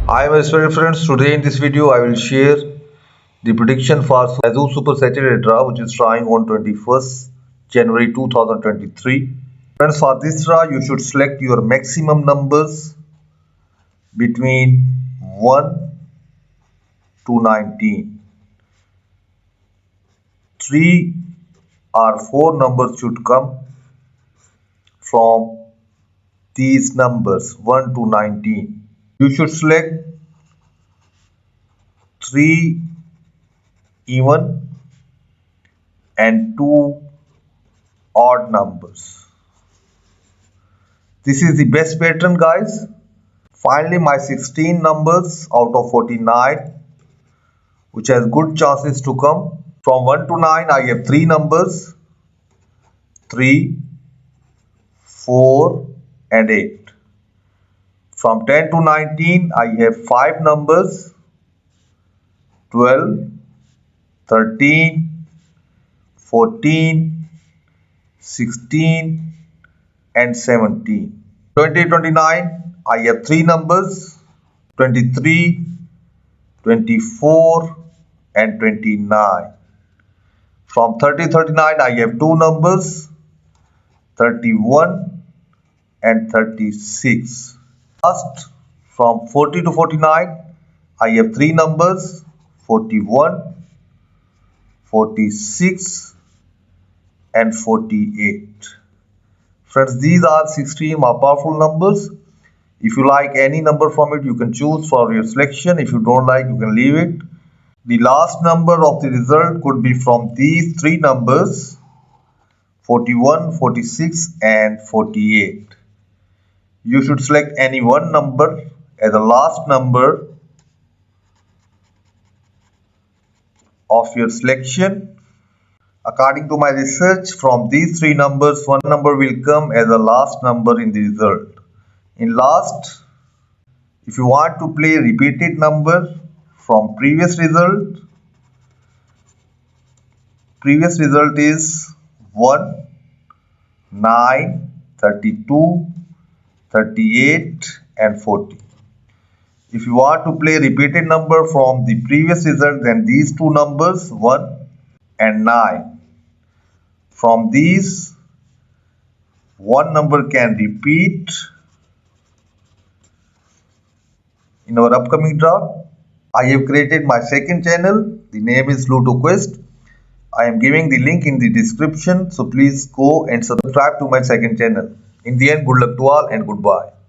Hi my special friends, today in this video I will share the prediction for Mahzooz Super Saturday draw which is drawing on 21st January 2023. Friends, for this draw you should select your maximum numbers between 1 to 19. 3 or 4 numbers should come from these numbers 1 to 19. You should select 3 even and 2 odd numbers. This is the best pattern, guys. Finally, my 16 numbers out of 49 which has good chances to come. From 1 to 9 I have 3 numbers, 3, 4 and 8. From 10 to 19 I have 5 numbers, 12, 13, 14, 16 and 17. 2029 I have 3 numbers, 23, 24 and 29. From 30-39 I have 2 numbers, 31 and 36. Last, from 40 to 49 I have 3 numbers, 41, 46 and 48. Friends, these are 16 more powerful numbers. If you like any number from it, you can choose for your selection. If you don't like, you can leave it. The last number of the result could be from these 3 numbers, 41, 46 and 48. You should select any one number as the last number of your selection. According to my research, from these 3 numbers, one number will come as the last number in the result. In last, if you want to play repeated number from previous result is 1, 9, 32, 38 and 40. If you want to play repeated number from the previous result, then these 2 numbers 1 and 9. From these, one number can repeat in our upcoming draw. I have created my second channel. The name is Lotto Quest. I am giving the link in the description, so please go and subscribe to my second channel. In the end, good luck to all and goodbye.